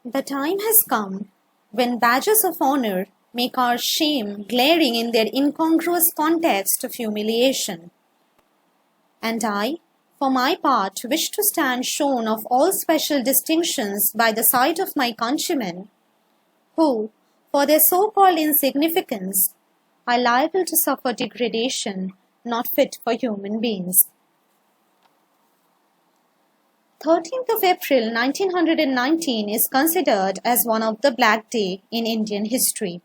The time has come when badges of honor make our shame glaring in their incongruous context of humiliation. And I, for my part, wish to stand shorn of all special distinctions by the side of my countrymen, who, for their so-called insignificance, are liable to suffer degradation not fit for human beings. 13th of April 1919 is considered as one of the Black Day in Indian history.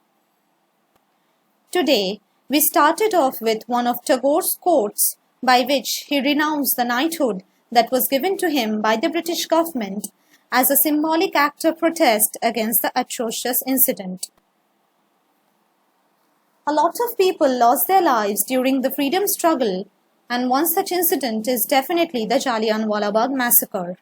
Today, we started off with one of Tagore's quotes by which he renounced the knighthood that was given to him by the British government as a symbolic act of protest against the atrocious incident. A lot of people lost their lives during the freedom struggle, and one such incident is definitely the Jallianwala Bagh massacre.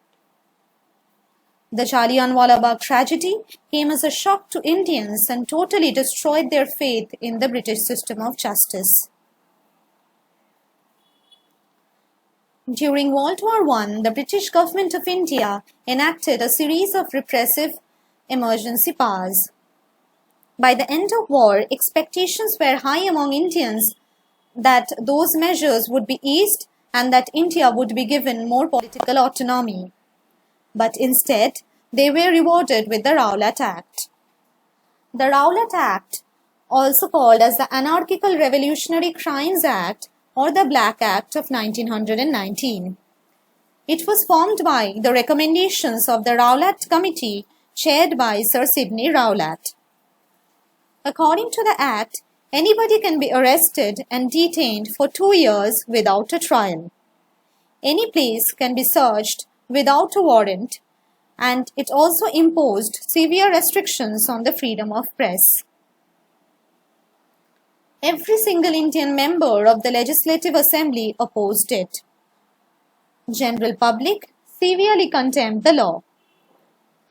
The Jallianwala Bagh tragedy came as a shock to Indians and totally destroyed their faith in the British system of justice. During World War I, the British government of India enacted a series of repressive emergency powers. By the end of war, expectations were high among Indians that those measures would be eased and that India would be given more political autonomy. But instead, they were rewarded with the Rowlatt Act. The Rowlatt Act, also called as the Anarchical Revolutionary Crimes Act or the Black Act of 1919. It was formed by the recommendations of the Rowlatt Committee chaired by Sir Sidney Rowlatt. According to the Act, anybody can be arrested and detained for 2 years without a trial. Any place can be searched without a warrant, and it also imposed severe restrictions on the freedom of press. Every single Indian member of the Legislative Assembly opposed it. General public severely condemned the law.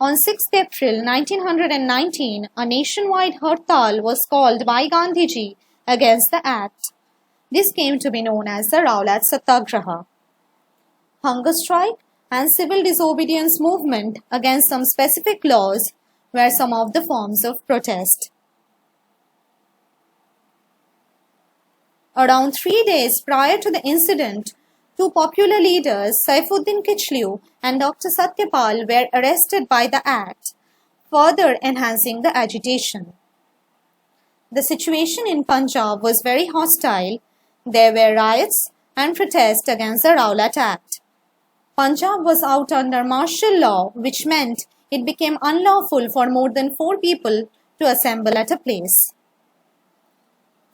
On 6th April 1919, a nationwide hartal was called by Gandhiji against the act. This came to be known as the Rowlatt Satyagraha. Hunger strike and civil disobedience movement against some specific laws were some of the forms of protest. Around 3 days prior to the incident, two popular leaders, Saifuddin Kichlew and Dr. Satyapal, were arrested by the act, further enhancing the agitation. The situation in Punjab was very hostile. There were riots and protests against the Rowlatt Act. Punjab was out under martial law, which meant it became unlawful for more than 4 people to assemble at a place.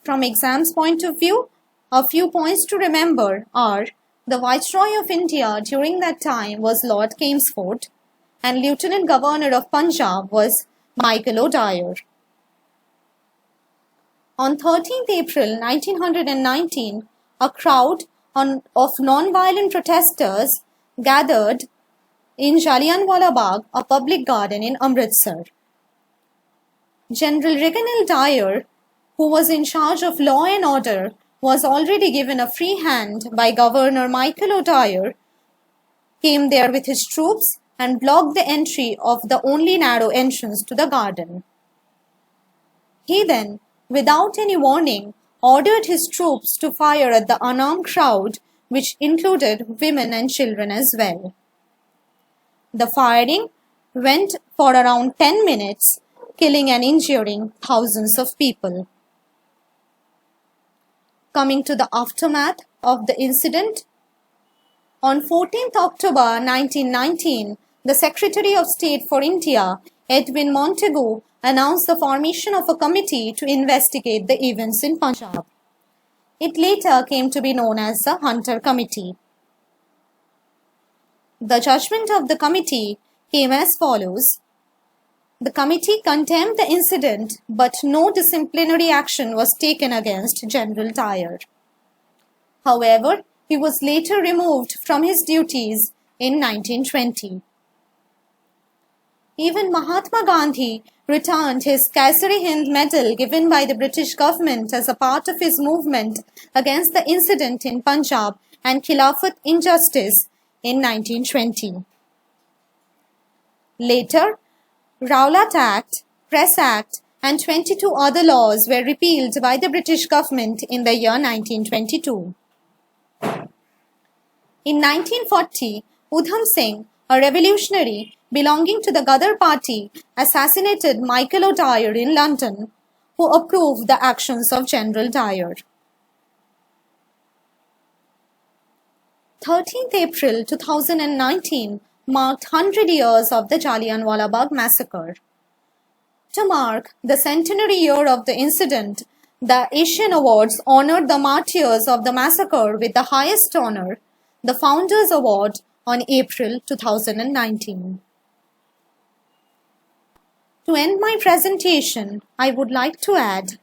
From exams point of view, a few points to remember are: the Viceroy of India during that time was Lord Chelmsford, and Lieutenant Governor of Punjab was Michael O'Dwyer. On 13th April 1919, a crowd of non-violent protesters gathered in Jallianwala Bagh, a public garden in Amritsar. General Reginald Dyer, who was in charge of law and order, was already given a free hand by Governor Michael O'Dwyer, came there with his troops and blocked the entry of the only narrow entrance to the garden. He then, without any warning, ordered his troops to fire at the unarmed crowd, which included women and children as well. The firing went for around 10 minutes, killing and injuring thousands of people. Coming to the aftermath of the incident, on 14th October 1919, the Secretary of State for India, Edwin Montagu, announced the formation of a committee to investigate the events in Punjab. It later came to be known as the Hunter Committee. The judgment of the committee came as follows. The committee condemned the incident, but no disciplinary action was taken against General Dyer. However, he was later removed from his duties in 1920. Even Mahatma Gandhi returned his Kaisar-i-Hind medal given by the British government as a part of his movement against the incident in Punjab and Khilafat injustice in 1920. Later, Rowlatt Act, Press Act, and 22 other laws were repealed by the British government in the year 1922. In 1940, Udham Singh, a revolutionary belonging to the Ghadar party, assassinated Michael O'Dwyer in London, who approved the actions of General Dyer. 13th April 2019 marked 100 years of the Jallianwala Bagh massacre. To mark the centenary year of the incident, the Asian Awards honored the martyrs of the massacre with the highest honor, the Founders Award, on April 2019. To end my presentation, I would like to add,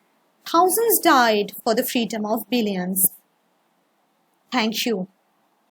thousands died for the freedom of billions. Thank you.